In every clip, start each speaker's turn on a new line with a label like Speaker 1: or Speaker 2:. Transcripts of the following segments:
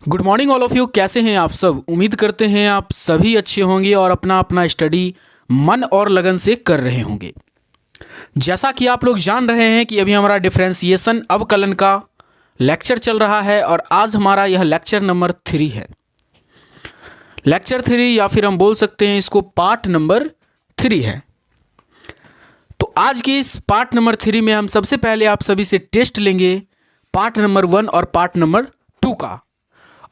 Speaker 1: Good morning all of you. कैसे हैं आप सब? उम्मीद करते हैं आप सभी अच्छे होंगे और अपना अपना स्टडी मन और लगन से कर रहे होंगे। जैसा कि आप लोग जान रहे हैं कि अभी हमारा डिफरेंशिएशन अवकलन का लेक्चर चल रहा है और आज हमारा यह लेक्चर नंबर 3 है। लेक्चर 3 या फिर हम बोल सकते हैं इसको पार्ट नंबर 3 है। तो आज के इस पार्ट नंबर 3 में हम सबसे पहले आप सभी से टेस्ट लेंगे पार्ट नंबर 1 और पार्ट नंबर 2 का।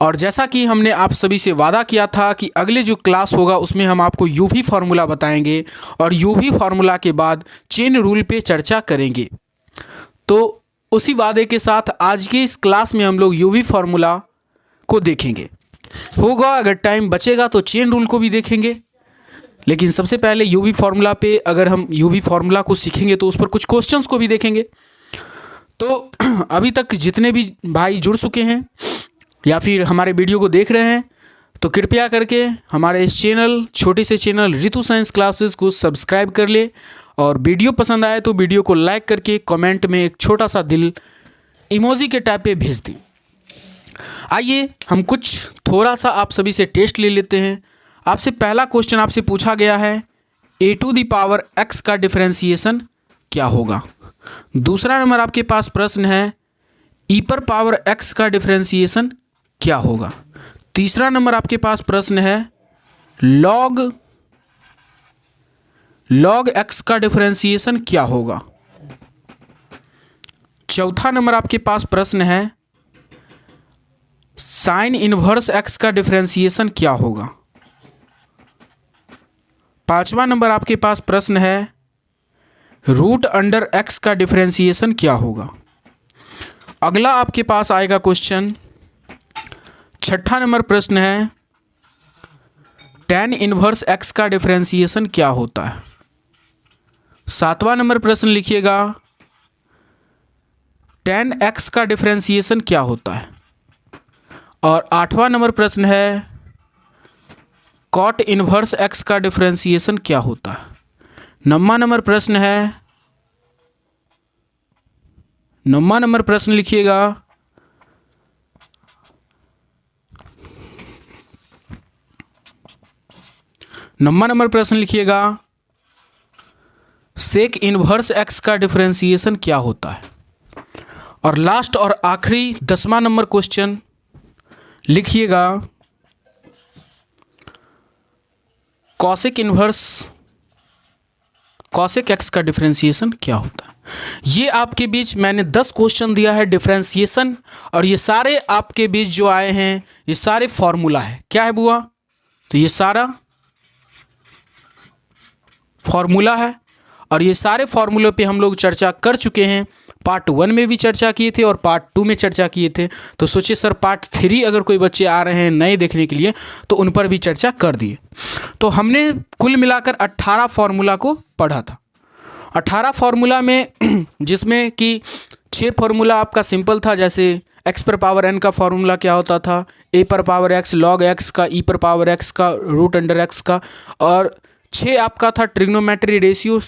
Speaker 1: और जैसा कि हमने आप सभी से वादा किया था कि अगले जो क्लास होगा उसमें हम आपको यूवी फार्मूला बताएंगे और यूवी फार्मूला के बाद चेन रूल पे चर्चा करेंगे। तो उसी वादे के साथ आज के इस क्लास में हम लोग यूवी फार्मूला को देखेंगे। होगा अगर टाइम बचेगा तो चेन रूल को भी देखेंगे, लेकिन सबसे पहले यूवी फार्मूला पे अगर हम यूवी फार्मूला को सीखेंगे तो उस पर कुछ क्वेश्चंस को भी देखेंगे। तो अभी तक जितने भी भाई जुड़ चुके हैं या फिर हमारे वीडियो को देख रहे हैं तो कृपया करके हमारे इस चैनल छोटे से चैनल रितु साइंस क्लासेस को सब्सक्राइब कर ले और वीडियो पसंद आए तो वीडियो को लाइक करके कमेंट में एक छोटा सा दिल इमोजी के टाइप पे भेज दें। आइए हम कुछ थोड़ा सा आप सभी से टेस्ट ले लेते हैं। आपसे पहला क्वेश्चन आपसे पूछा गया है a⁴x का डिफरेंशिएशन क्या होगा। दूसरा नंबर आपके पास प्रश्न है e⁴x का डिफरेंशिएशन क्या होगा। तीसरा नंबर आपके पास प्रश्न है log x का डिफरेंशिएशन क्या होगा। चौथा नंबर आपके पास प्रश्न है sin इनवर्स x का डिफरेंशिएशन क्या होगा। पांचवा नंबर आपके पास प्रश्न है √x का डिफरेंशिएशन क्या होगा। अगला आपके पास आएगा क्वेश्चन, छठा नंबर प्रश्न है tan इनवर्स x का डिफरेंशिएशन क्या होता है। सातवां नंबर प्रश्न लिखिएगा tan x का डिफरेंशिएशन क्या होता है। और आठवां नंबर प्रश्न है cot इनवर्स x का डिफरेंशिएशन क्या होता है। नौवां नंबर प्रश्न लिखिएगा sec इनवर्स x का डिफरेंशिएशन क्या होता है। और लास्ट और आखिरी 10वां नंबर क्वेश्चन लिखिएगा cosec x का डिफरेंशिएशन क्या होता है। ये आपके बीच मैंने 10 क्वेश्चन दिया है डिफरेंशिएशन, और ये सारे आपके बीच जो आए हैं ये सारे फॉर्मूला है। क्या है बुआ? तो ये सारा फॉर्मूला है और ये सारे फॉर्मूले पे हम लोग चर्चा कर चुके हैं। पार्ट 1 में भी चर्चा किए थे और पार्ट 2 में चर्चा किए थे। तो सोचिए सर पार्ट 3 अगर कोई बच्चे आ रहे हैं नए देखने के लिए तो उन पर भी चर्चा कर दिए। तो हमने कुल मिलाकर 18 फार्मूला को पढ़ा था। 18 फार्मूला में जिसमें कि 6 फार्मूला आपका सिंपल था, जैसे x⁴n का फार्मूला क्या होता था, a⁴x log x का, e⁴x का, √x का, और 6 आपका था trigonometry ratio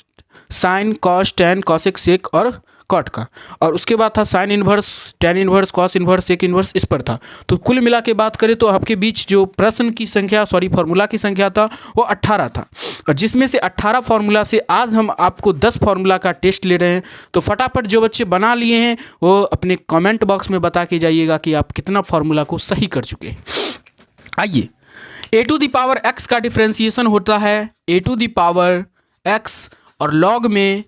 Speaker 1: sine cos tan cosec sec और कॉट का, और उसके बाद था sine inverse tan inverse cos inverse sec inverse, इस पर था। तो कुल मिला के बात करें तो आपके बीच जो प्रश्न की संख्या फार्मूला की संख्या था वो 18 था, और जिसमें से 18 फार्मूला से आज हम आपको 10 फार्मूला का टेस्ट ले रहे हैं। तो फटाफट जो बच्चे बना लिए हैं वो अपने कमेंट बॉक्स में बता के जाइएगा कि आप कितना फार्मूला को सही कर चुके हैं। आइए, a⁴x का डिफरेंशिएशन होता है a⁴x और लॉग में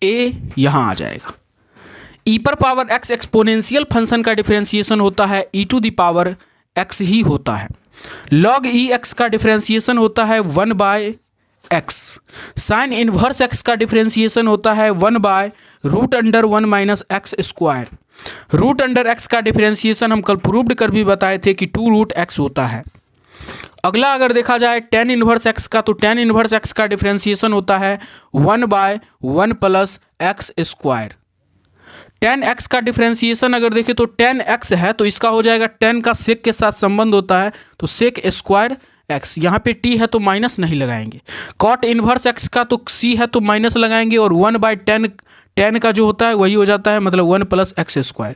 Speaker 1: a यहाँ आ जाएगा। e⁴x एक्सपोनेंशियल फंक्शन का डिफरेंशिएशन होता है e⁴x ही होता है। log ex का डिफरेंशिएशन होता है 1/x। साइन इनवर्स x का डिफरेंशिएशन होता है 1/√1 - x²। √x का डिफरेंशिएशन हम कल प्रूव्ड कर भी बताए थे कि 2√x होता है। अगला अगर देखा जाए tan इनवर्स x का, तो tan इनवर्स x का डिफरेंशिएशन होता है 1/1 + x²। tan x का डिफरेंशिएशन अगर देखें तो tan x है तो इसका हो जाएगा tan का sec के साथ संबंध होता है तो sec² x। यहाँ पे t है तो माइनस नहीं लगाएंगे। cot इनवर्स x का तो c है तो माइनस लगाएंगे, और 1/tan का जो होता है वही हो जाता है, मतलब 1 + x²।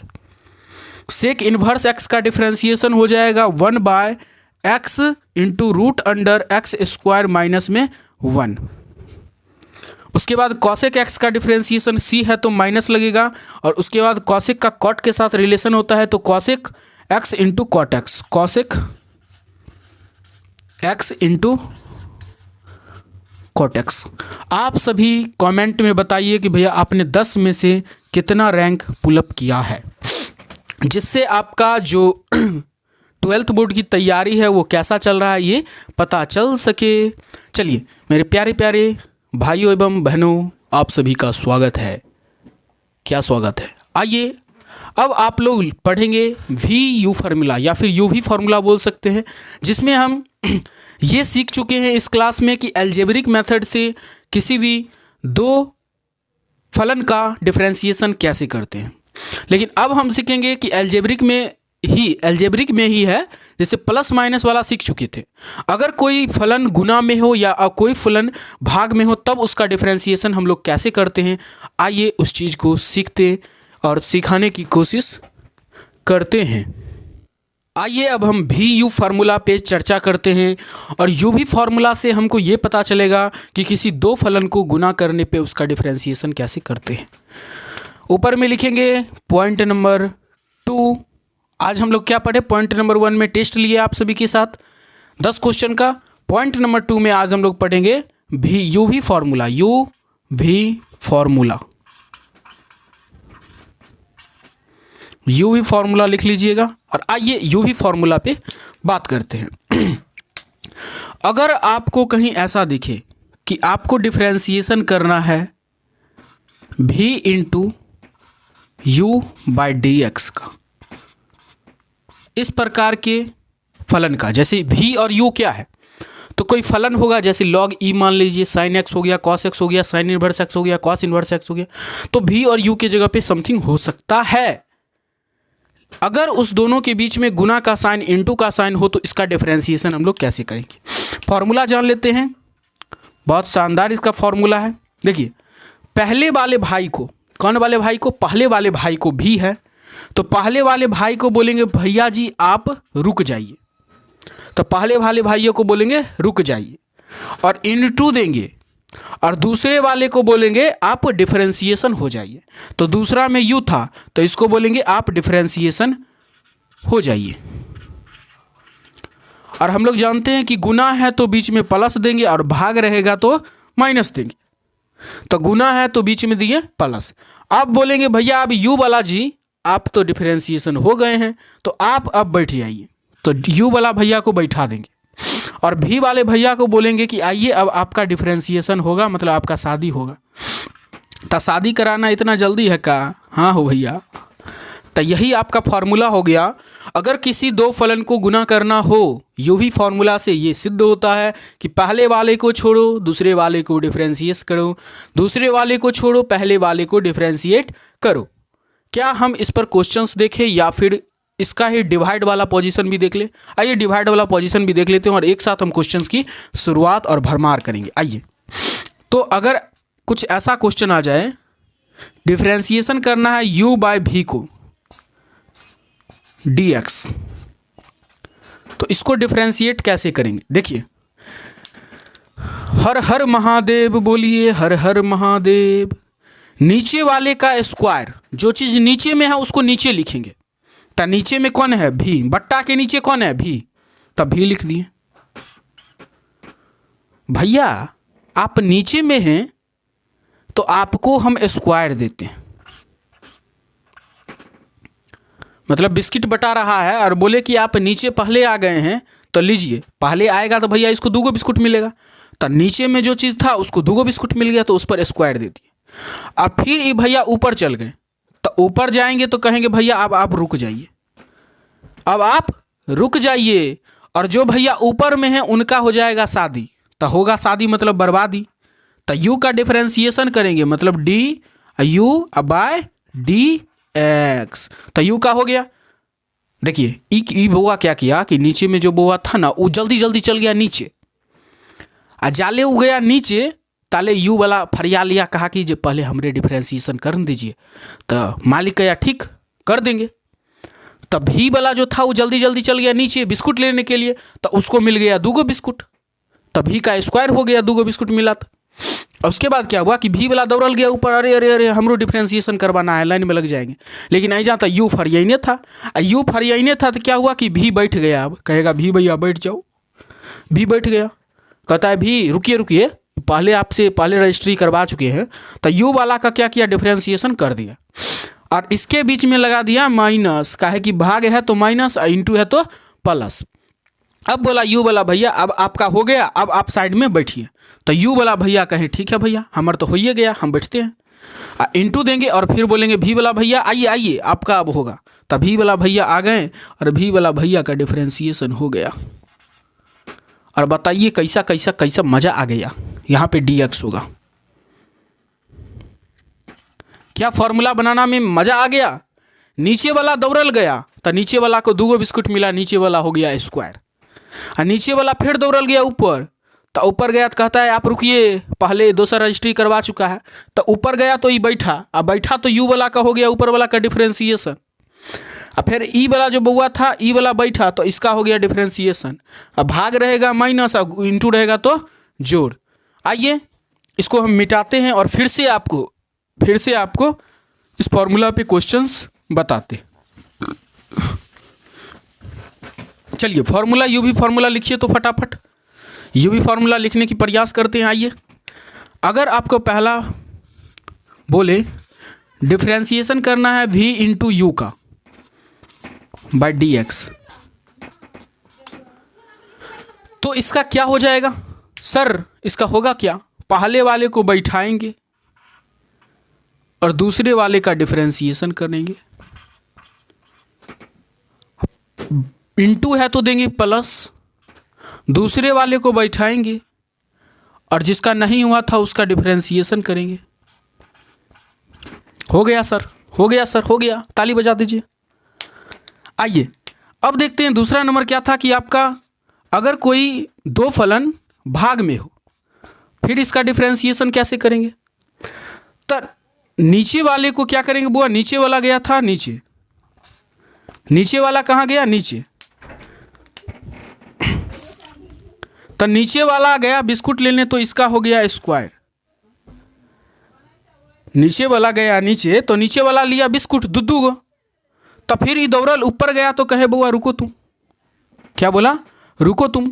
Speaker 1: सेक इनवर्स एक्स का डिफ्रेंसिएशन हो जाएगा 1/x into root under X square minus में 1। उसके बाद कॉसेक एक्स का डिफ्रेंसिएशन सी है तो माइनस लगेगा, और उसके बाद कॉसेक का कॉट के साथ रिलेशन होता है तो cosec X into cot X, cosec X into cot X. आप सभी कमेंट में बताइए कि भैया आपने 10 में से कितना रैंक पुलअप किया है, जिससे आपका जो 12th बोर्ड की तैयारी है वो कैसा चल रहा है ये पता चल सके। चलिए मेरे प्यारे प्यारे भाइयों एवं बहनों, आप सभी का स्वागत है। क्या स्वागत है। आइए अब आप लोग पढ़ेंगे वी यू फार्मूला या फिर यू वी फार्मूला बोल सकते हैं, जिसमें हम ये सीख चुके हैं इस क्लास में कि अलजेब्रिक मेथड से किसी भी दो फलन का डिफरेंशिएशन कैसे करते हैं। लेकिन अब हम सीखेंगे कि अलजेब्रिक में ही है, जैसे प्लस माइनस वाला सीख चुके थे। अगर कोई फलन गुना में हो या कोई फलन भाग में हो तब उसका डिफरेंशिएशन हम लोग कैसे करते हैं, आइए उस चीज़ को सीखते और सिखाने की कोशिश करते हैं। आइए अब हम भी यू फार्मूला पे चर्चा करते हैं, और यू भी फार्मूला से हमको ये पता चलेगा कि किसी दो फलन को गुना करने पे उसका डिफरेंशिएशन कैसे करते हैं। ऊपर में लिखेंगे पॉइंट नंबर 2। आज हम लोग क्या पढ़े, पॉइंट नंबर 1 में टेस्ट लिए आप सभी के साथ 10 क्वेश्चन का। पॉइंट नंबर 2 में आज हम लोग पढ़ेंगे भी यू भी फार्मूला, यू भी फार्मूला, यू वी फार्मूला लिख लीजिएगा। और आइए यू वी फार्मूला पे बात करते हैं। अगर आपको कहीं ऐसा दिखे कि आपको डिफरेंशिएशन करना है भी into you by D x का, इस प्रकार के फलन का, जैसे भी और यू क्या है तो कोई फलन होगा, जैसे लॉग ई मान लीजिए, साइन एक्स हो गया, कॉस एक्स हो गया, साइन इनवर्स एक्स हो गया, कॉस इनवर्स एक्स हो गया, तो भी और यू की जगह पे समथिंग हो सकता है। अगर उस दोनों के बीच में गुना का साइन इंटू का साइन हो तो इसका डिफरेंशिएशन हम लोग कैसे करेंगे। फॉर्मूला जान लेते हैं, बहुत शानदार इसका फॉर्मूला है। देखिए पहले वाले भाई को, कौन वाले भाई को, पहले वाले भाई को भी है, तो पहले वाले भाई को बोलेंगे भैया जी आप रुक जाइए, तो पहले वाले भाइयों को बोलेंगे रुक जाइए और इंटू देंगे, और दूसरे वाले को बोलेंगे आप डिफरेंशिएशन हो जाइए। तो दूसरा में यू था तो इसको बोलेंगे आप डिफरेंशिएशन हो जाइए। और हम लोग जानते हैं कि गुना है तो बीच में प्लस देंगे और भाग रहेगा तो माइनस देंगे। तो गुना है तो बीच में दिए प्लस। आप बोलेंगे भैया अब यू वाला जी आप तो डिफरेंशिएशन हो गए हैं तो आप अब बैठ जाइए, तो यू वाला भैया को बैठा देंगे, और भी वाले भैया को बोलेंगे कि आइए अब आपका डिफरेंशिएशन होगा, मतलब आपका शादी होगा। तो शादी कराना इतना जल्दी है का? हाँ हो भैया। तो यही आपका फॉर्मूला हो गया। अगर किसी दो फलन को गुना करना हो, यू भी फॉर्मूला से ये सिद्ध होता है कि पहले वाले को छोड़ो दूसरे वाले को डिफरेंशिएट करो, दूसरे वाले को छोड़ो पहले वाले को डिफरेंशिएट करो। क्या हम इस पर क्वेश्चंस देखें या फिर इसका ही डिवाइड वाला पोजीशन भी देख ले? आइए डिवाइड वाला पोजीशन भी देख लेते हैं और एक साथ हम क्वेश्चंस की शुरुआत और भरमार करेंगे। आइए, तो अगर कुछ ऐसा क्वेश्चन आ जाए, डिफरेंशिएशन करना है u बाय भी को dx, तो इसको डिफरेंशिएट कैसे करेंगे? देखिए, हर हर महादेव बोलिए, हर हर महादेव। नीचे वाले का स्क्वायर, जो चीज़ नीचे में है उसको नीचे लिखेंगे। तो नीचे में कौन है? भी। बट्टा के नीचे कौन है? भी। तब भी लिख दिए। भैया आप नीचे में हैं तो आपको हम स्क्वायर देते हैं, मतलब बिस्किट बटा रहा है और बोले कि आप नीचे पहले आ गए हैं तो लीजिए, पहले आएगा तो भैया इसको 2 बिस्कुट मिलेगा। तो नीचे में जो चीज़ था उसको 2 बिस्कुट मिल गया तो उस पर स्क्वायर दे दिए। अब फिर ये भैया ऊपर चल गए, तो ऊपर जाएंगे तो कहेंगे भैया अब आप रुक जाइए, अब आप रुक जाइए। और जो भैया ऊपर में है उनका हो जाएगा शादी, तो होगा शादी मतलब बर्बादी। तो यू का डिफरेंशिएशन करेंगे मतलब D U by D X, तो यू का हो गया। देखिए ई बोआ क्या किया कि नीचे में जो बोआ था ना वो जल्दी जल्दी चल गया नीचे, आ जाले हो गया नीचे, ताले यू वाला फरिया लिया, कहा कि जो पहले हमरे डिफरेंशिएशन कर दीजिए। तो मालिक कहा ठीक कर देंगे। तो भी वाला जो था वो जल्दी जल्दी चल गया नीचे बिस्कुट लेने के लिए, तो उसको मिल गया 2 बिस्कुट, तो भी का स्क्वायर हो गया, 2 बिस्कुट मिला था। और उसके बाद क्या हुआ कि भी वाला दौड़ल गया ऊपर, अरे अरे अरे हमरो डिफ्रेंसिएशन करवाना है, लाइन में लग जाएंगे। लेकिन नहीं जाता, यू फरियाने था, यू फरियाने था, तो क्या हुआ कि भी बैठ गया। अब कहेगा भी भैया बैठ जाओ, भी बैठ गया। कहता है भी रुकिए रुकिए, पहले आपसे पहले रजिस्ट्री करवा चुके हैं। तो यू वाला का क्या किया, डिफ्रेंसिएशन कर दिया और इसके बीच में लगा दिया माइनस, काहे कि भाग है तो माइनस, इंटू है तो प्लस। अब बोला यू वाला भैया अब आपका हो गया, अब आप साइड में बैठिए। तो यू वाला भैया कहे ठीक है भैया, हमार तो हो ही गया, हम बैठते हैं। इंटू देंगे और फिर बोलेंगे भी वाला भैया आइए आइए आपका अब होगा। तब भी वाला भैया आ गए और भी वाला भैया का डिफ्रेंसिएशन हो गया। और बताइए कैसा कैसा कैसा मज़ा आ गया। यहाँ पे dx होगा। क्या फॉर्मूला बनाना में मज़ा आ गया। नीचे वाला दौड़ल गया तो नीचे वाला को 2 बिस्कुट मिला, नीचे वाला हो गया स्क्वायर। और नीचे वाला फिर दौड़ल गया ऊपर, तो ऊपर गया तो कहता है आप रुकिए, पहले दूसरा रजिस्ट्री करवा चुका है। तो ऊपर गया तो ये बैठा, अब बैठा तो यू वाला का हो गया ऊपर वाला का डिफ्रेंसिएशन। अब फिर ई वाला जो बउआ था, ई वाला बैठा तो इसका हो गया डिफ्रेंसिएशन। अब भाग रहेगा माइनस और इंटू रहेगा तो जोड़। आइए इसको हम मिटाते हैं और फिर से आपको इस फॉर्मूला पे क्वेश्चंस बताते। चलिए फॉर्मूला, यू भी फॉर्मूला लिखिए तो फटाफट यू भी फॉर्मूला लिखने की प्रयास करते हैं। आइए, अगर आपको पहला बोले डिफ्रेंसिएशन करना है v इंटू यू का बाय dx, तो इसका क्या हो जाएगा सर, इसका होगा क्या, पहले वाले को बैठाएंगे और दूसरे वाले का डिफ्रेंसिएशन करेंगे। इंटू है तो देंगे प्लस, दूसरे वाले को बैठाएंगे और जिसका नहीं हुआ था उसका डिफ्रेंसिएशन करेंगे। हो गया सर, हो गया सर, हो गया, ताली बजा दीजिए। आइए अब देखते हैं दूसरा नंबर क्या था कि आपका अगर कोई 2 फलन भाग में हो, फिर इसका डिफ्रेंसिएशन कैसे करेंगे। तो नीचे वाले को क्या करेंगे बुआ, नीचे वाला गया था नीचे, नीचे वाला कहाँ गया नीचे, तो नीचे वाला गया बिस्कुट लेने तो इसका हो गया स्क्वायर। नीचे वाला गया नीचे तो नीचे वाला लिया बिस्कुट 2 गो, तो फिर ये दौड़ल ऊपर गया तो कहे बुआ रुको तुम, क्या बोला रुको तुम।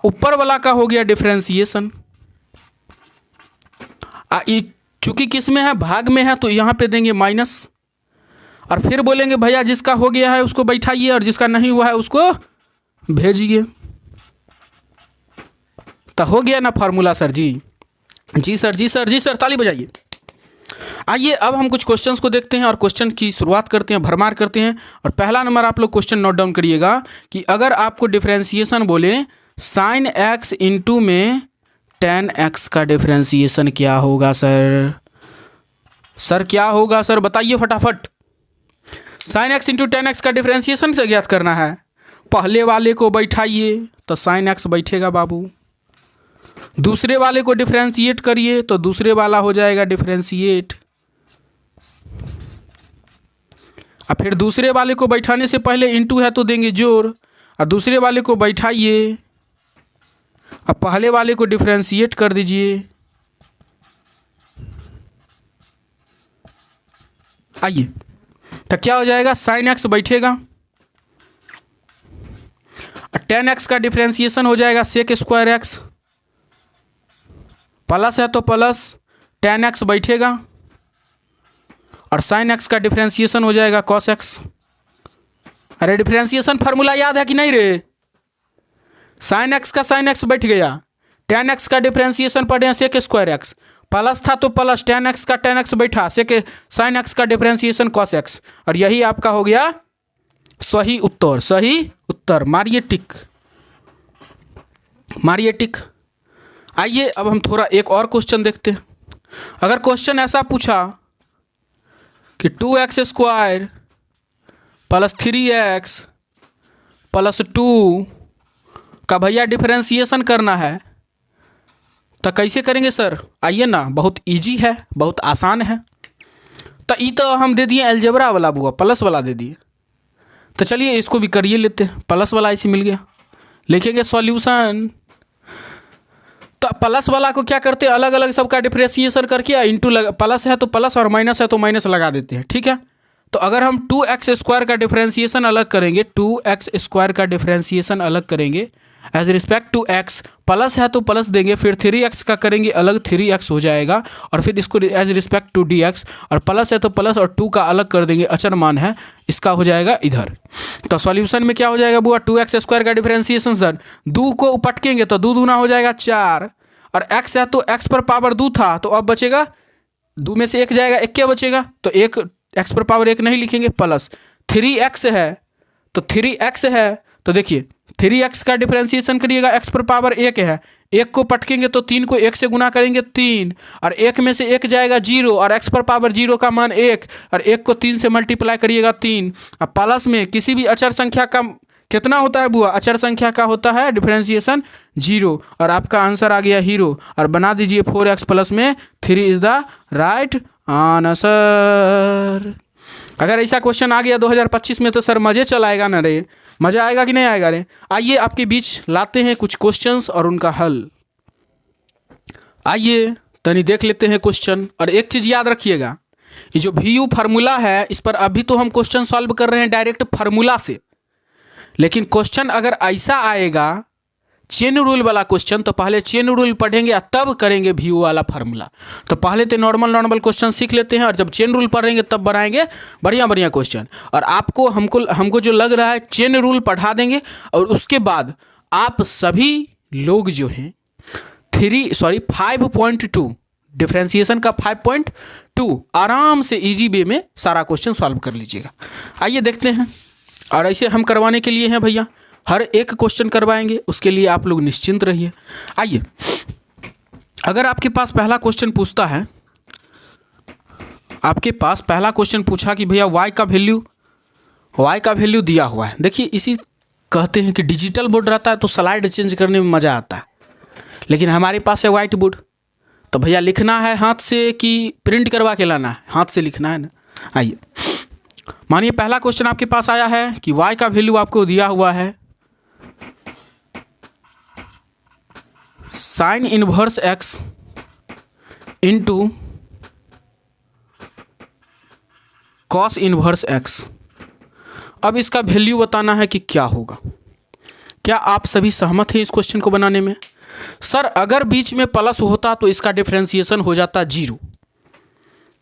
Speaker 1: ऊपर वाला का हो गया डिफ्रेंसिएशन। चूंकि किस में है, भाग में है, तो यहाँ पे देंगे माइनस और फिर बोलेंगे भैया जिसका हो गया है उसको बैठाइए और जिसका नहीं हुआ है उसको भेजिए। तो हो गया ना फार्मूला सर जी, जी सर जी सर जी सर, ताली बजाइए। आइए अब हम कुछ क्वेश्चंस को देखते हैं और क्वेश्चन की शुरुआत करते हैं, भरमार करते हैं। और पहला नंबर आप लोग क्वेश्चन नोट डाउन करिएगा कि अगर आपको डिफ्रेंसिएशन बोले साइन एक्स इंटू में टेन एक्स का डिफ्रेंसिएशन क्या होगा सर, सर क्या होगा सर बताइए फटाफट। Sine x into ten x का डिफ्रेंसिएशन से ज्ञात करना है, पहले वाले को बैठाइए तो साइन एक्स बैठेगा बाबू, दूसरे वाले को डिफ्रेंशिएट करिए तो दूसरे वाला हो जाएगा डिफ्रेंशिएट, और फिर दूसरे वाले को बैठाने से पहले इंटू है तो देंगे जोड़, और दूसरे वाले को बैठाइए अब पहले वाले को डिफ्रेंशिएट कर दीजिए। आइए तो क्या हो जाएगा, साइन एक्स बैठेगा, टेन एक्स का डिफ्रेंशिएशन हो जाएगा सेक स्क्वायर एक्स, प्लस है तो प्लस टेन एक्स बैठेगा और साइन एक्स का डिफ्रेंशिएशन हो जाएगा कॉस एक्स। अरे डिफ्रेंशिएशन फार्मूला याद है कि नहीं रे, साइन एक्स का साइन एक्स बैठ गया, टेन एक्स का डिफ्रेंशिएशन पढ़े हैं सेक स्क्वायर एक्स, प्लस था तो प्लस टेन एक्स का टेन एक्स बैठा, सेक साइन एक्स का डिफ्रेंशिएशन कॉस एक्स, और यही आपका हो गया सही उत्तर, सही उत्तर। मारिए टिक, मारिए टिक। आइए अब हम थोड़ा एक और क्वेश्चन देखते हैं। अगर क्वेश्चन ऐसा पूछा कि 2x square plus 3x plus 2 का भैया डिफरेंशिएशन करना है तो कैसे करेंगे सर, आइए ना, बहुत इजी है, बहुत आसान है। तो ये तो हम दे दिए अलजेब्रा वाला बुआ, प्लस वाला दे दिए, तो चलिए इसको भी करिए लेते हैं, प्लस वाला ऐसे मिल गया, लिखेंगे सॉल्यूशन। तो प्लस वाला को क्या करते हैं, अलग अलग सबका डिफरेंशिएशन करके इंटू प्लस है तो प्लस और माइनस है तो माइनस लगा देते हैं, ठीक है। तो अगर हम 2x² का डिफरेंशिएशन अलग करेंगे, 2x² का डिफरेंशिएशन अलग करेंगे as respect to x, plus है तो प्लस देंगे, फिर 3x का करेंगे अलग, 3x हो जाएगा, और फिर इसको एज रिस्पेक्ट टू dx, और प्लस है तो प्लस और 2 का अलग कर देंगे, अचर मान है, इसका हो जाएगा इधर। तो सॉल्यूशन में क्या हो जाएगा बुआ, 2x² का डिफरेंशिएशन सर 2 को पटकेंगे तो 2 दूना हो जाएगा 4, और x है तो x पर पावर 2 था तो अब बचेगा 2 में से 1 जाएगा, 1 क्या बचेगा, तो 1 x पर पावर 1 नहीं लिखेंगे, प्लस 3x है तो 3x है तो देखिए 3x का डिफरेंशिएशन करिएगा, x पर पावर 1 है, 1 को पटकेंगे तो 3 को 1 से गुना करेंगे 3, और 1 में से 1 जाएगा 0, और x पर पावर 0 का मान 1, और 1 को 3 से मल्टीप्लाई करिएगा 3। अब प्लस में किसी भी अचर संख्या का कितना होता है बुआ, अचर संख्या का होता है डिफरेंशिएशन 0, और आपका आंसर आ गया हीरो, और बना दीजिए 4x प्लस में 3 इज द राइट आंसर। अगर ऐसा क्वेश्चन आ गया 2025 में तो सर मजे चलाएगा ना रे, मजा आएगा कि नहीं आएगा रे। आइए आपके बीच लाते हैं कुछ क्वेश्चंस और उनका हल। आइए तनी देख लेते हैं क्वेश्चन, और एक चीज़ याद रखिएगा, ये जो VU फार्मूला है इस पर अभी तो हम क्वेश्चन सॉल्व कर रहे हैं डायरेक्ट फार्मूला से, लेकिन क्वेश्चन अगर ऐसा आएगा चेन रूल वाला क्वेश्चन तो पहले चेन रूल पढ़ेंगे और तब करेंगे VU वाला फार्मूला। तो पहले तो नॉर्मल क्वेश्चन सीख लेते हैं, और जब चेन रूल पढ़ेंगे तब बनाएंगे बढ़िया क्वेश्चन। और आपको हमको जो लग रहा है चेन रूल पढ़ा देंगे, और उसके बाद आप सभी लोग जो हैं 5.2 डिफरेंशिएशन का 5.2 आराम से इजी वे में सारा क्वेश्चन सॉल्व कर लीजिएगा। आइए देखते हैं, और ऐसे हम करवाने के लिए हैं भैया, हर एक क्वेश्चन करवाएंगे, उसके लिए आप लोग निश्चिंत रहिए। आइए, अगर आपके पास पहला क्वेश्चन पूछता है, आपके पास पहला क्वेश्चन पूछा कि भैया y का वैल्यू दिया हुआ है। देखिए इसी कहते हैं कि डिजिटल बोर्ड रहता है तो स्लाइड चेंज करने में मज़ा आता है, लेकिन हमारे पास है व्हाइट बोर्ड, तो भैया लिखना है हाथ से कि प्रिंट करवा के लाना है, हाथ से लिखना है ना। आइए मानिए पहला क्वेश्चन आपके पास आया है कि y का वैल्यू आपको दिया हुआ है sine inverse x into cos inverse x। अब इसका वैल्यू बताना है कि क्या होगा। क्या आप सभी सहमत हैं इस क्वेश्चन को बनाने में? सर अगर बीच में प्लस होता तो इसका डिफरेंशिएशन हो जाता 0।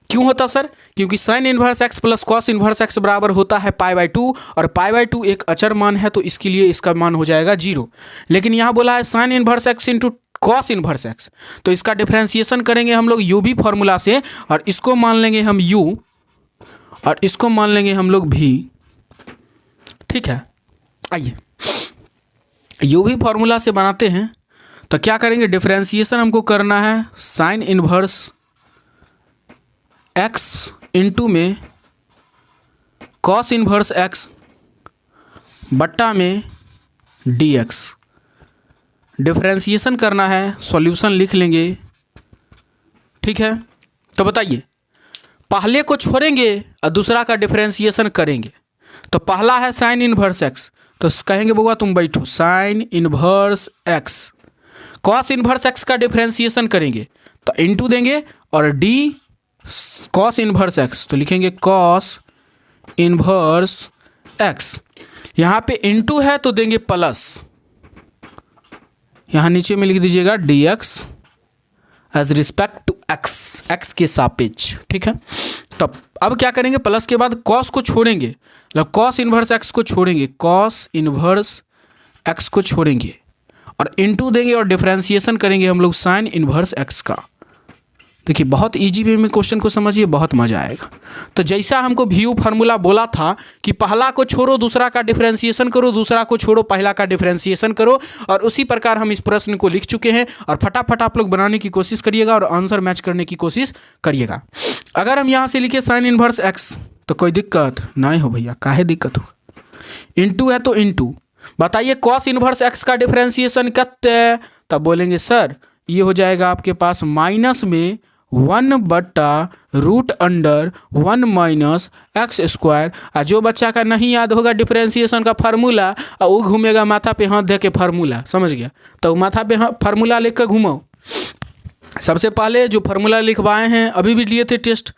Speaker 1: क्यों होता सर? क्योंकि sine inverse x plus cos inverse x बराबर होता है π/2, और π/2 एक अचर मान है तो इसके लिए इसका मान हो जाएगा 0। लेकिन यहाँ बोला है sine inverse x into cos inverse x, तो इसका डिफरेंशिएशन करेंगे हम लोग u v फॉर्मूला से, और इसको मान लेंगे हम u और इसको मान लेंगे हम लोग v। ठीक है, आइए u v फॉर्मूला से बनाते हैं। तो क्या करेंगे, डिफरेंशिएशन हमको करना है साइन इनवर्स x इंटू में कॉस इनवर्स x बट्टा में dx। डिफरेंशिएशन करना है, सॉल्यूशन लिख लेंगे। ठीक है, तो बताइए पहले को छोड़ेंगे और दूसरा का डिफरेंशिएशन करेंगे। तो पहला है साइन इनवर्स x, तो कहेंगे बउआ तुम बैठो sine inverse x, cos inverse x का डिफरेंशिएशन करेंगे तो इंटू देंगे, और d कॉस इनवर्स x तो लिखेंगे कॉस इनवर्स x। यहाँ पे इंटू है तो देंगे प्लस, यहाँ नीचे में लिख दीजिएगा dx as respect to x के सापेक्ष। ठीक है, तब अब क्या करेंगे, प्लस के बाद कॉस को छोड़ेंगे, मतलब कॉस इनवर्स x को छोड़ेंगे, कॉस इनवर्स x को छोड़ेंगे और इंटू देंगे और डिफरेंशिएशन करेंगे हम लोग साइन इनवर्स x का। देखिए बहुत इजी वे में क्वेश्चन को समझिए, बहुत मजा आएगा। तो जैसा हमको VU फार्मूला बोला था कि पहला को छोड़ो दूसरा का डिफरेंशिएशन करो, दूसरा को छोड़ो पहला का डिफरेंशिएशन करो, और उसी प्रकार हम इस प्रश्न को लिख चुके हैं। और फटाफट आप लोग बनाने की कोशिश करिएगा और आंसर मैच करने की कोशिश करिएगा। अगर हम यहाँ से लिखे साइन इनवर्स x तो कोई दिक्कत नहीं हो भैया, काहे दिक्कत हो, इंटू है तो इंटू। बताइए कॉस इनवर्स x का डिफरेंशिएशन कितना, तब बोलेंगे सर ये हो जाएगा आपके पास माइनस में 1/√1 माइनस एक्स स्क्वायर। और जो बच्चा का नहीं याद होगा डिफरेंशिएशन का फार्मूला, और वो घूमेगा माथा पे हाथ दे के फार्मूला, समझ गया? तो माथा पे फार्मूला लिख कर घूमो। सबसे पहले जो फार्मूला लिखवाए हैं, अभी भी लिए थे टेस्ट,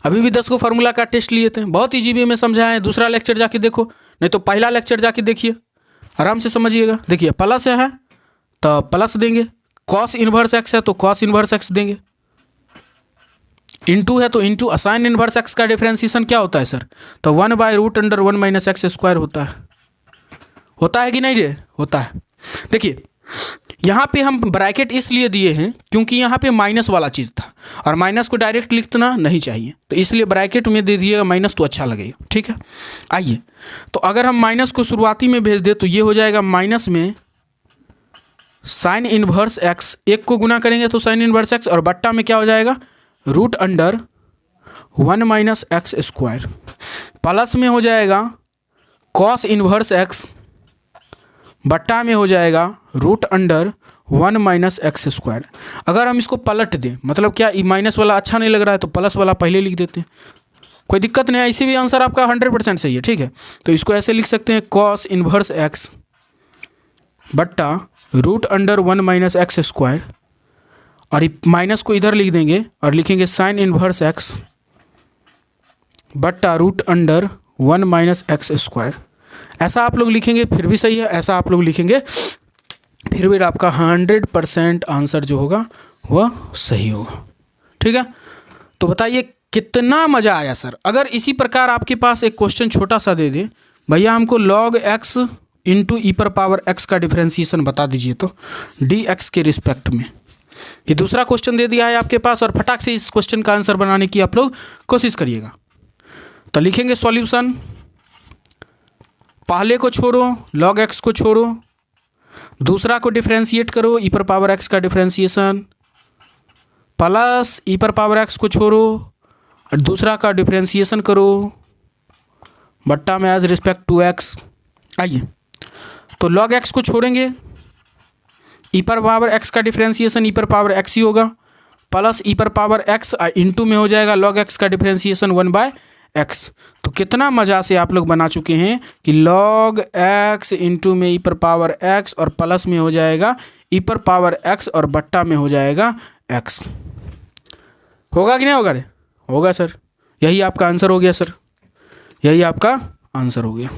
Speaker 1: अभी भी 10 को फार्मूला का टेस्ट लिए थे, बहुत ईजी वे में समझाए हैं। दूसरा लेक्चर जाके देखो, नहीं तो पहला लेक्चर जाके देखिए, आराम से समझिएगा। देखिए प्लस है तो प्लस देंगे, कॉस इनवर्स एक्स है तो कॉस इनवर्स एक्स देंगे, इनटू है तो इनटू। साइन इनवर्स एक्स का डिफरेंशिएशन क्या होता है सर? तो 1/√1 माइनस एक्स स्क्वायर होता है कि नहीं रे? होता है। देखिए यहाँ पे हम ब्रैकेट इसलिए दिए हैं क्योंकि यहाँ पे माइनस वाला चीज़ था, और माइनस को डायरेक्ट लिखना नहीं चाहिए, तो इसलिए ब्रैकेट में दे दिएगा माइनस, तो अच्छा लगेगा। ठीक है, आइए तो अगर हम माइनस को शुरुआती में भेज दें तो ये हो जाएगा माइनस में साइन इनवर्स एक्स, एक को गुना करेंगे तो साइन इनवर्स एक्स, और बट्टा में क्या हो जाएगा? √1 माइनस एक्स स्क्वायर, प्लस में हो जाएगा कॉस इनवर्स एक्स, बट्टा में हो जाएगा √1 माइनस एक्स स्क्वायर। अगर हम इसको पलट दें, मतलब क्या माइनस वाला अच्छा नहीं लग रहा है तो प्लस वाला पहले लिख देते हैं, कोई दिक्कत नहीं है, इसी भी आंसर आपका 100% सही है। ठीक है, तो इसको ऐसे लिख सकते हैं कॉस इनवर्स एक्स बट्टा √1 माइनस एक्स स्क्वायर, और माइनस को इधर लिख देंगे और लिखेंगे साइन इनवर्स एक्स बट्टा √1 माइनस एक्स स्क्वायर। ऐसा आप लोग लिखेंगे फिर भी सही है, ऐसा आप लोग लिखेंगे फिर भी आपका 100% आंसर जो होगा वह सही होगा। ठीक है, तो बताइए कितना मज़ा आया सर। अगर इसी प्रकार आपके पास एक क्वेश्चन छोटा सा दे दे, भैया हमको log x इंटू ई पर पावर x का डिफरेंशिएशन बता दीजिए, तो dx के रिस्पेक्ट में, ये दूसरा क्वेश्चन दे दिया है आपके पास, और फटाक से इस क्वेश्चन का आंसर बनाने की आप लोग कोशिश करिएगा। तो लिखेंगे सॉल्यूशन, पहले को छोड़ो, log x को छोड़ो, दूसरा को डिफरेंशिएट करो, ई पर पावर x का डिफरेंशिएशन, प्लस ई पर पावर x को छोड़ो और दूसरा का डिफरेंशिएशन करो, बट्टा में एज रिस्पेक्ट टू x। आइए तो log x को छोड़ेंगे, ई पर पावर x का डिफरेंशिएशन ई पर पावर x ही होगा, प्लस ई पर पावर x इंटू में हो जाएगा log x का डिफरेंशिएशन 1/x। तो कितना मज़ा से आप लोग बना चुके हैं कि log x इंटू में ई पर पावर x, और प्लस में हो जाएगा ई पर पावर x, और बट्टा में हो जाएगा x। होगा कि नहीं होगा रे? होगा सर, यही आपका आंसर हो गया सर, यही आपका आंसर हो गया।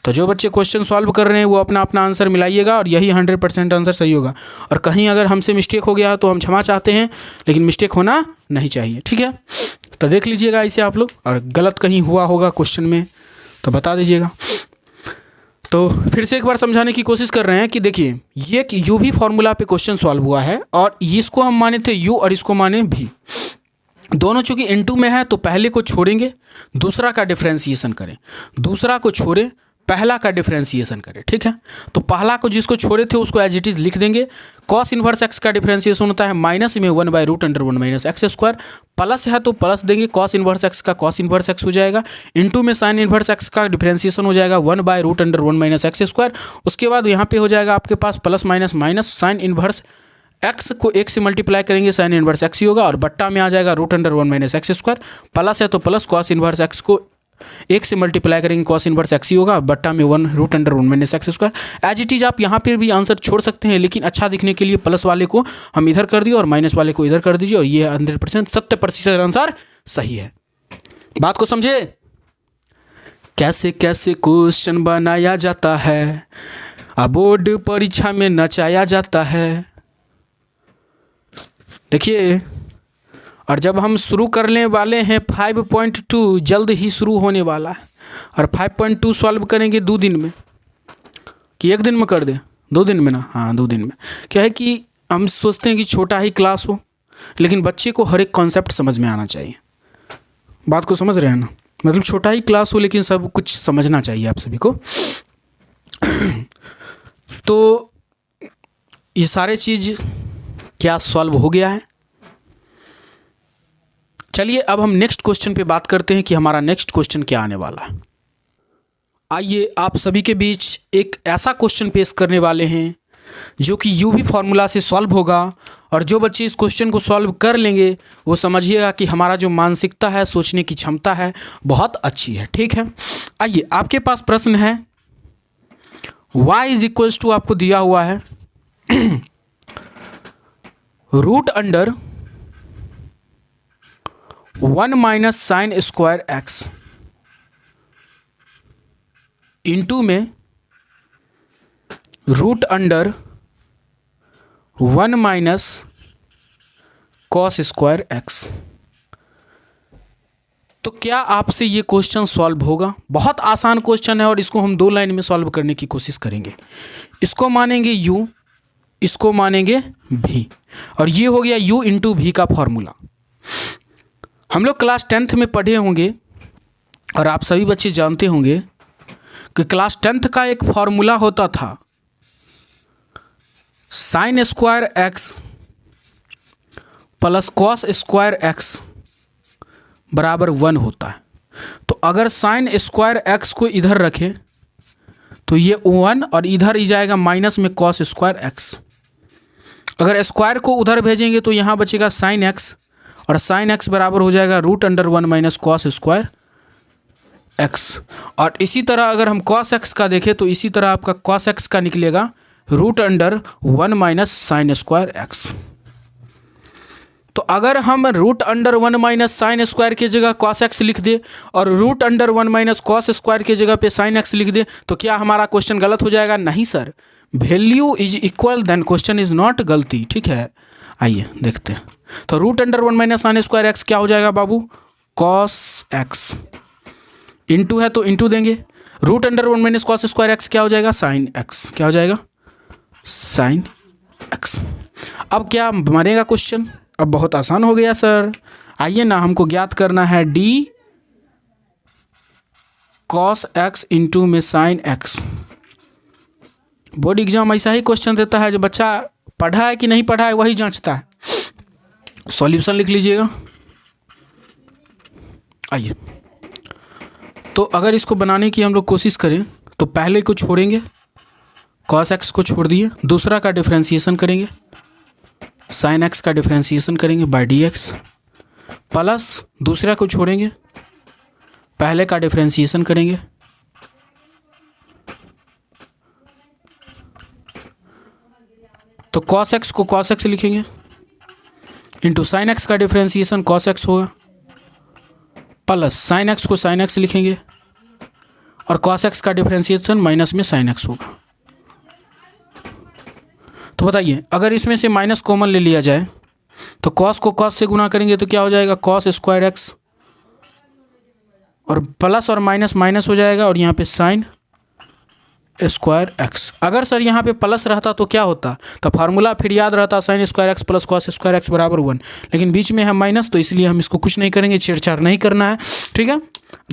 Speaker 1: तो जो बच्चे क्वेश्चन सॉल्व कर रहे हैं वो अपना अपना आंसर मिलाइएगा, और यही 100% आंसर सही होगा। और कहीं अगर हमसे मिस्टेक हो गया तो हम क्षमा चाहते हैं, लेकिन मिस्टेक होना नहीं चाहिए। ठीक है, तो देख लीजिएगा इसे आप लोग, और गलत कहीं हुआ होगा क्वेश्चन में तो बता दीजिएगा। तो फिर से एक बार समझाने की कोशिश कर रहे हैं कि देखिए ये कि u भी फॉर्मूला पे क्वेश्चन सॉल्व हुआ है, और इसको हम माने थे u और इसको माने v, दोनों चूंकि इनटू में है तो पहले को छोड़ेंगे, दूसरा का डिफरेंशिएशन करें, दूसरा को छोड़े, पहला का डिफरेंशिएशन करें। ठीक है, तो पहला को जिसको छोड़े थे उसको एज इट इज़ लिख देंगे। कॉस इनवर्स एक्स का डिफरेंशिएशन होता है माइनस में 1/√1 माइनस एक्स स्क्वायर, प्लस है तो प्लस देंगे, कॉस इनवर्स एक्स का कॉस इनवर्स एक्स हो जाएगा, इंटू में साइन इनवर्स एक्स का डिफरेंशिएशन हो जाएगा 1/√1 माइनस एक्स स्क्वायर। उसके बाद यहाँ पे हो जाएगा आपके पास plus minus minus, sine inverse x को एक से मल्टीप्लाई करेंगे साइन इनवर्स एक्स ही होगा, और बट्टा में आ जाएगा √1 माइनस एक्स स्क्वायर, प्लस है तो प्लस कॉस इनवर्स एक्स को एक से मल्टीप्लाई करेंगे कॉस इनवर्स एक्स ही होगा, बट्टा में 1√1 minus X square. As it is आप यहाँ पर भी आंसर छोड़ सकते हैं, लेकिन अच्छा दिखने के लिए प्लस वाले को हम इधर कर दिए और माइनस वाले को इधर कर दीजिए, और ये 100% 70% आंसर सही है। बात को समझे? कैसे कैसे क्वेश्चन बनाया जाता है, अब बोर्ड परीक्षा में नचाया जाता है। देखिए, और जब हम शुरू करने वाले हैं 5.2 जल्द ही शुरू होने वाला है, और 5.2 सॉल्व करेंगे 2 दिन में, कि 1 दिन में कर दें? 2 दिन में ना, हाँ 2 दिन में। क्या है कि हम सोचते हैं कि छोटा ही क्लास हो, लेकिन बच्चे को हर एक कॉन्सेप्ट समझ में आना चाहिए। बात को समझ रहे हैं ना? मतलब छोटा ही क्लास हो लेकिन सब कुछ समझना चाहिए आप सभी को। तो ये सारे चीज़ क्या सॉल्व हो गया है? चलिए अब हम नेक्स्ट क्वेश्चन पे बात करते हैं कि हमारा नेक्स्ट क्वेश्चन क्या आने वाला है। आइए आप सभी के बीच एक ऐसा क्वेश्चन पेश करने वाले हैं जो कि यूवी फार्मूला से सॉल्व होगा। और जो बच्चे इस क्वेश्चन को सॉल्व कर लेंगे वो समझिएगा कि हमारा जो मानसिकता है, सोचने की क्षमता है, बहुत अच्छी है। ठीक है, आइए आपके पास प्रश्न है। y इज इक्वल्स टू आपको दिया हुआ है root under 1 minus sine square x into में root under 1 minus cos square x. तो क्या आपसे ये क्वेश्चन सॉल्व होगा? बहुत आसान क्वेश्चन है और इसको हम 2 लाइन में सॉल्व करने की कोशिश करेंगे। इसको मानेंगे u, इसको मानेंगे v, और ये हो गया u इंटू v का फॉर्मूला। हम लोग क्लास 10th में पढ़े होंगे और आप सभी बच्चे जानते होंगे कि क्लास 10th का एक फॉर्मूला होता था sign square x plus cos square x बराबर 1 होता है। तो अगर साइन स्क्वायर एक्स को इधर रखें तो ये 1 और इधर ही जाएगा माइनस में कॉस स्क्वायर एक्स। अगर स्क्वायर को उधर भेजेंगे तो यहाँ बचेगा साइन एक्स, और साइन एक्स बराबर हो जाएगा root under 1 minus cos square X. और इसी तरह अगर हम कॉस एक्स का देखें तो इसी तरह आपका कॉस एक्स का निकलेगा root under 1 minus sine square x. तो अगर हम root under 1 minus sine square की जगह कॉस एक्स लिख दे और root under 1 minus cos square की जगह पे साइन एक्स लिख दे तो क्या हमारा क्वेश्चन गलत हो जाएगा? नहीं sir, value is equal then question is not गलती। ठीक है, आइए देखते हैं। तो root under 1 minus sine square x क्या हो जाएगा बाबू? Cos x. इंटू है तो इंटू देंगे, root under 1 minus cos square x क्या हो जाएगा? Sine x. क्या हो जाएगा? Sine x. अब क्या बनेगा क्वेश्चन? अब बहुत आसान हो गया सर। आइए ना, हमको ज्ञात करना है डी कॉस एक्स इंटू में साइन एक्स। बोर्ड एग्जाम ऐसा ही क्वेश्चन देता है, जो बच्चा पढ़ा है कि नहीं पढ़ा है वही जांचता है। सॉल्यूशन लिख लीजिएगा। आइए, तो अगर इसको बनाने की हम लोग कोशिश करें तो पहले को छोड़ेंगे, कॉस एक्स को छोड़ दिए, दूसरा का डिफ्रेंसिएशन करेंगे, साइन एक्स का डिफ्रेंसिएशन करेंगे बाय डी एक्स, प्लस दूसरा को छोड़ेंगे, पहले का डिफ्रेंसिएशन करेंगे, तो कॉस एक्स को कॉस एक्स लिखेंगे इंटू साइन एक्स का डिफ्रेंसिएशन कॉस एक्स होगा, प्लस साइन एक्स को साइन एक्स लिखेंगे और कॉस एक्स का डिफ्रेंसिएशन माइनस में साइन एक्स होगा। तो बताइए, अगर इसमें से माइनस कॉमन ले लिया जाए तो कॉस को कॉस से गुना करेंगे तो क्या हो जाएगा? कॉस स्क्वायर एक्स, और प्लस और माइनस माइनस हो जाएगा और यहाँ पे साइन स्क्वायर एक्स। अगर सर यहाँ पे प्लस रहता तो क्या होता? तो फार्मूला फिर याद रहता sign square x plus cos square x बराबर 1, लेकिन बीच में है माइनस, तो इसलिए हम इसको कुछ नहीं करेंगे, छेड़छाड़ नहीं करना है। ठीक है,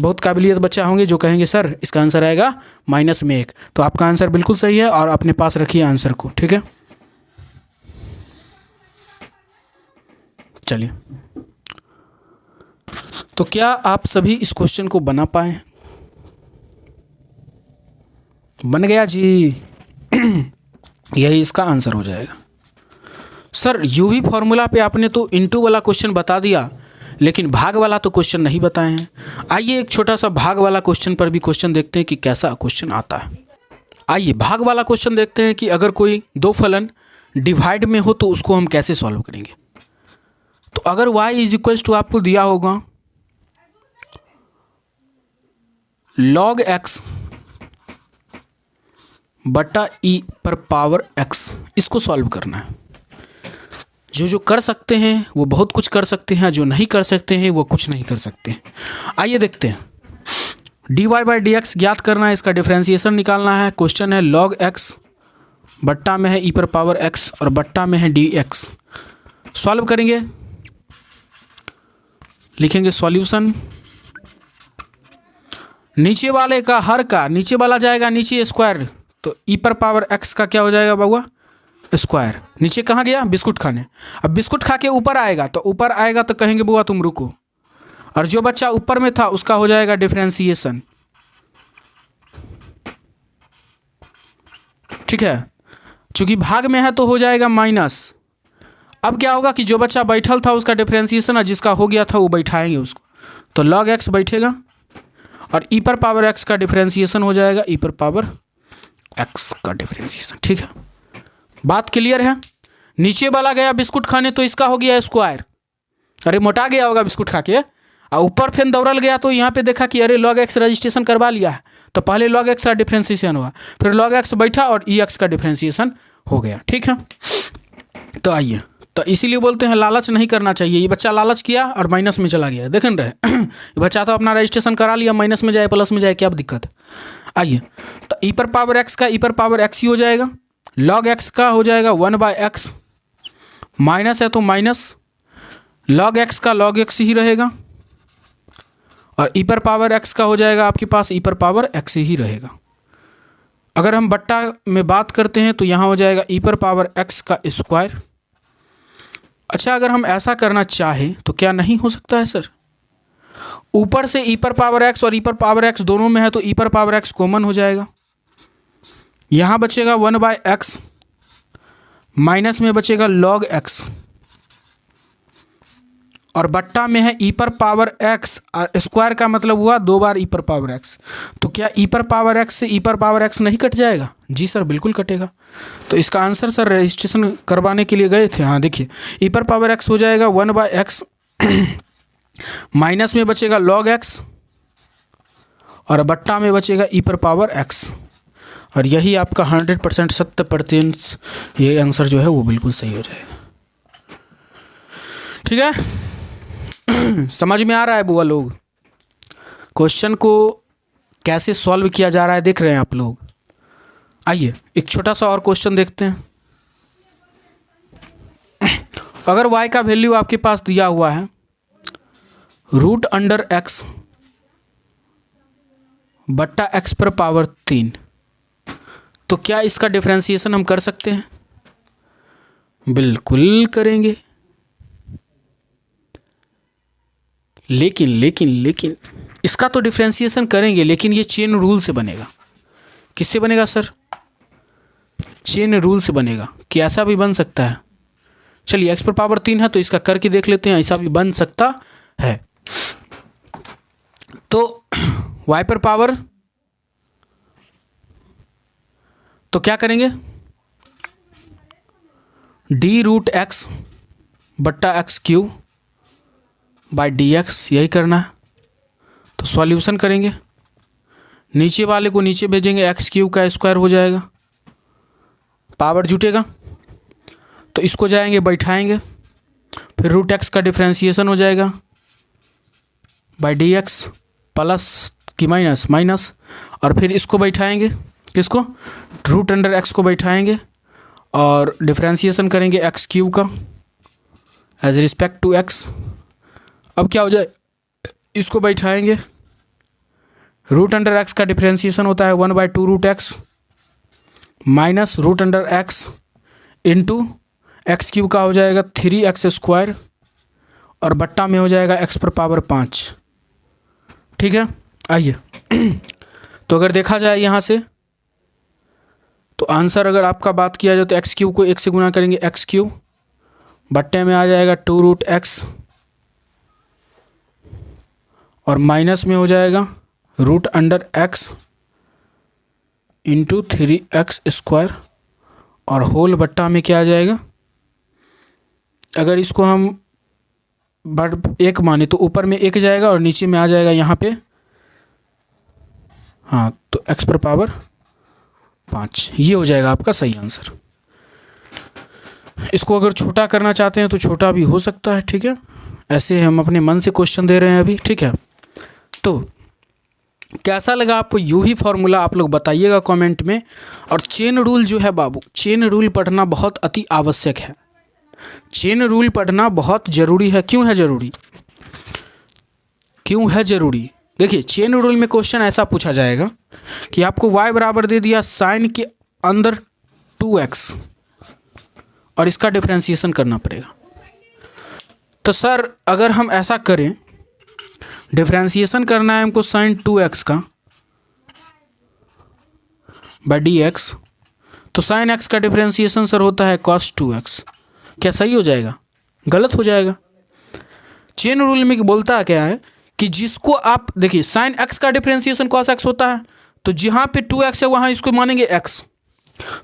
Speaker 1: बहुत काबिलियत बच्चा होंगे जो कहेंगे सर इसका आंसर आएगा -1। तो आपका आंसर बिल्कुल सही है और अपने पास रखिए आंसर को। ठीक है, चलिए, तो क्या आप सभी इस क्वेश्चन को बना पाए? बन गया जी। यही इसका आंसर हो जाएगा। सर यूवी फॉर्मूला पे आपने तो इनटू वाला क्वेश्चन बता दिया, लेकिन भाग वाला तो क्वेश्चन नहीं बताए हैं। आइए एक छोटा सा भाग वाला क्वेश्चन पर भी क्वेश्चन देखते हैं कि कैसा क्वेश्चन आता है। आइए भाग वाला क्वेश्चन देखते हैं कि अगर कोई दो फलन डिवाइड में हो तो उसको हम कैसे सॉल्व करेंगे। तो अगर y इज इक्वल्स टू आपको दिया होगा log x बटा e पर पावर x, इसको सॉल्व करना है। जो कर सकते हैं वो बहुत कुछ कर सकते हैं, जो नहीं कर सकते हैं वो कुछ नहीं कर सकते हैं। आइए देखते हैं। dy बाई डी एक्स ज्ञात करना है, इसका डिफ्रेंसिएशन निकालना है। क्वेश्चन है log x, बट्टा में है e पर पावर x और बट्टा में है dx। सॉल्व करेंगे, लिखेंगे सॉल्यूशन। नीचे वाले का हर का नीचे वाला जाएगा नीचे स्क्वायर, तो e पर पावर x का क्या हो जाएगा बाबुआ? स्क्वायर। नीचे कहाँ गया? बिस्कुट खाने। अब बिस्कुट खा के ऊपर आएगा, तो ऊपर आएगा तो कहेंगे बुआ तुम रुको, और जो बच्चा ऊपर में था उसका हो जाएगा डिफरेंशिएशन। ठीक है, चूंकि भाग में है तो हो जाएगा माइनस। अब क्या होगा कि जो बच्चा बैठल था उसका डिफ्रेंसिएशन, और जिसका हो गया था वो बैठाएंगे उसको, तो log x बैठेगा और e पर पावर x का डिफ्रेंसिएशन हो जाएगा e पर पावर x का डिफ्रेंसिएशन। ठीक है, बात क्लियर है। नीचे वाला गया बिस्कुट खाने तो इसका हो गया स्क्वायर, अरे मोटा गया होगा बिस्कुट खा के, और ऊपर फिर दौड़ल गया तो यहाँ पे देखा कि अरे log x रजिस्ट्रेशन करवा लिया है, तो पहले log x का डिफ्रेंसिएशन हुआ, फिर log x बैठा और ई एक्स का डिफ्रेंसिएशन हो गया। ठीक है, तो आइए, तो इसीलिए बोलते हैं लालच नहीं करना चाहिए। ये बच्चा लालच किया और माइनस में चला गया, देख रहे ये बच्चा तो अपना रजिस्ट्रेशन करा लिया, माइनस में जाए प्लस में जाए क्या दिक्कत है। आइए, तो ई पर पावर एक्स का ई पर पावर एक्स ही हो जाएगा, log x का हो जाएगा 1/x, माइनस है तो माइनस, log x का log x ही रहेगा, और ई पर पावर x का हो जाएगा आपके पास ई पर पावर x ही रहेगा। अगर हम बट्टा में बात करते हैं तो यहाँ हो जाएगा ई पर पावर x का स्क्वायर। अच्छा, अगर हम ऐसा करना चाहें तो क्या नहीं हो सकता है सर? ऊपर से ई पर पावर x और ई पर पावर x दोनों में है तो ई पर पावर x कॉमन हो जाएगा, यहाँ बचेगा 1/x, माइनस में बचेगा log x, और बट्टा में है ई पर पावर x, स्क्वायर का मतलब हुआ 2 बार ई पर पावर x, तो क्या ई पर पावर x से ई पर पावर x नहीं कट जाएगा? जी सर बिल्कुल कटेगा। तो इसका आंसर सर रजिस्ट्रेशन करवाने के लिए गए थे, हाँ देखिए ई पर पावर x हो जाएगा 1/x, माइनस में बचेगा log x, और बट्टा में बचेगा ई पर पावर x, और यही आपका 100% 70% ये आंसर जो है वो बिल्कुल सही हो जाएगा। ठीक है, समझ में आ रहा है बुआ लोग? क्वेश्चन को कैसे सॉल्व किया जा रहा है देख रहे हैं आप लोग। आइए एक छोटा सा और क्वेश्चन देखते हैं। अगर y का वैल्यू आपके पास दिया हुआ है √x बट्टा x पर पावर 3, तो क्या इसका डिफरेंशिएशन हम कर सकते हैं? बिल्कुल करेंगे, लेकिन इसका तो डिफरेंशिएशन करेंगे, लेकिन ये चेन रूल से बनेगा। किससे बनेगा सर? चेन रूल से बनेगा। कि ऐसा भी बन सकता है, चलिए x पर पावर 3 है तो इसका करके देख लेते हैं, ऐसा भी बन सकता है। तो y पर पावर, तो क्या करेंगे d√x बट्टा x³ बाय dx, यही करना है। तो सॉल्यूशन करेंगे, नीचे वाले को नीचे भेजेंगे, x³ का स्क्वायर हो जाएगा, पावर जुटेगा तो इसको जाएंगे बैठाएंगे, फिर √x का डिफ्रेंशिएशन हो जाएगा बाय dx, प्लस की माइनस माइनस, और फिर इसको बैठाएंगे, किसको? √x को बैठाएंगे और डिफ्रेंशिएशन करेंगे x³ का एज रिस्पेक्ट टू x। अब क्या हो जाए, इसको बैठाएंगे, √x का डिफ्रेंशिएशन होता है 1/2√x minus √x into x³ का हो जाएगा 3x², और बट्टा में हो जाएगा x पर पावर 5। ठीक है, आइए तो अगर देखा जाए यहाँ से तो आंसर अगर आपका बात किया जाए तो x³ को 1 से गुना करेंगे x³, बट्टे में आ जाएगा 2√x, और माइनस में हो जाएगा √x इंटू 3x², और होल बट्टा में क्या आ जाएगा, अगर इसको हम बढ़ 1 माने तो ऊपर में 1 जाएगा और नीचे में आ जाएगा यहाँ पे, हाँ तो x पर पावर 5, ये हो जाएगा आपका सही आंसर। इसको अगर छोटा करना चाहते हैं तो छोटा भी हो सकता है। ठीक है, ऐसे हम अपने मन से क्वेश्चन दे रहे हैं अभी। ठीक है, तो कैसा लगा आपको यूं ही फॉर्मूला आप लोग बताइएगा कमेंट में। और चेन रूल जो है बाबू, चेन रूल पढ़ना बहुत अति आवश्यक है। चेन रूल पढ़ना बहुत ज़रूरी है। क्यों है ज़रूरी? क्यों है ज़रूरी? देखिए चेन रूल में क्वेश्चन ऐसा पूछा जाएगा कि आपको y बराबर दे दिया साइन के अंदर 2x और इसका डिफरेंशिएशन करना पड़ेगा। तो सर अगर हम ऐसा करें, डिफरेंशिएशन करना है हमको साइन 2x का बाय dx, तो साइन एक्स का डिफरेंशिएशन सर होता है cos 2x। क्या सही हो जाएगा? गलत हो जाएगा। चेन रूल में बोलता है क्या है कि जिसको आप देखिए साइन एक्स का डिफरेंशिएशन cos x होता है, तो जहाँ पे 2x है वहाँ इसको मानेंगे x,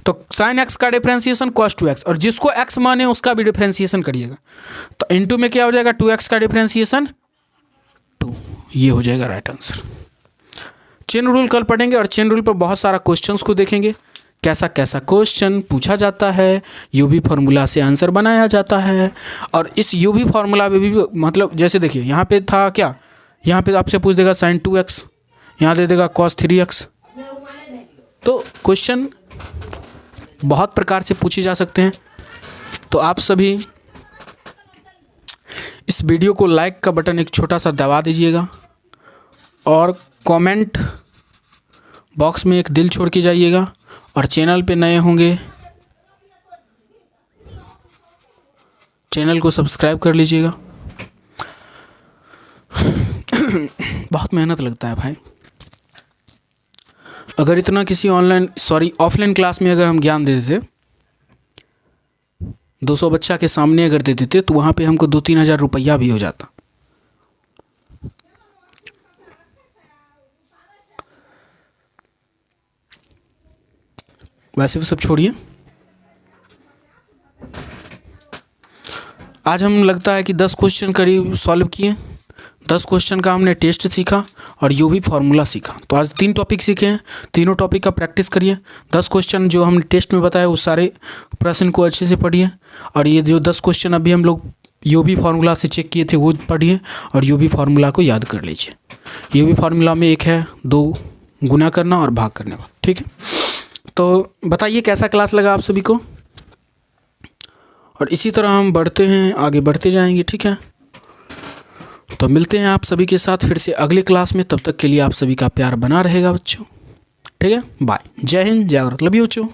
Speaker 1: तो साइन एक्स का डिफरेंशिएशन cos 2x, और जिसको x माने उसका भी डिफरेंशिएशन करिएगा, तो इनटू में क्या हो जाएगा 2x का डिफरेंशिएशन 2, ये हो जाएगा राइट आंसर। चेन रूल कल पढ़ेंगे और चेन रूल पर बहुत सारा क्वेश्चंस को देखेंगे, कैसा कैसा क्वेश्चन पूछा जाता है, यूवी फार्मूला से आंसर बनाया जाता है। और इस यूवी फार्मूला में भी मतलब जैसे देखिए यहाँ पे था क्या, यहाँ पे आपसे पूछ देगा साइन 2x, यहाँ दे देगा cos 3x। तो क्वेश्चन बहुत प्रकार से पूछे जा सकते हैं। तो आप सभी इस वीडियो को लाइक का बटन एक छोटा सा दबा दीजिएगा और कमेंट बॉक्स में एक दिल छोड़ के जाइएगा, और चैनल पे नए होंगे चैनल को सब्सक्राइब कर लीजिएगा। बहुत मेहनत लगता है भाई। अगर इतना किसी ऑफलाइन क्लास में अगर हम ज्ञान दे देते, 200 बच्चा के सामने अगर दे देते, तो वहाँ पे हमको 2-3 हज़ार रुपया भी हो जाता। वैसे भी सब छोड़िए, आज हम लगता है कि 10 क्वेश्चन करीब सॉल्व किए। 10 क्वेश्चन का हमने टेस्ट सीखा और यूवी फार्मूला सीखा। तो आज 3 टॉपिक सीखे हैं, तीनों टॉपिक का प्रैक्टिस करिए। 10 क्वेश्चन जो हमने टेस्ट में बताया उस सारे प्रश्न को अच्छे से पढ़िए, और ये जो 10 क्वेश्चन अभी हम लोग यूवी फार्मूला से चेक किए थे वो पढ़िए, और यूवी फार्मूला को याद कर लीजिए। यूवी फार्मूला में एक है 2 गुना करना और भाग करने वाला, ठीक है। तो बताइए कैसा क्लास लगा आप सभी को, और इसी तरह हम बढ़ते हैं, आगे बढ़ते जाएंगे, ठीक है। तो मिलते हैं आप सभी के साथ फिर से अगले क्लास में। तब तक के लिए आप सभी का प्यार बना रहेगा बच्चों, ठीक है। बाय, जय हिंद, जय भारत, लव यू बच्चों।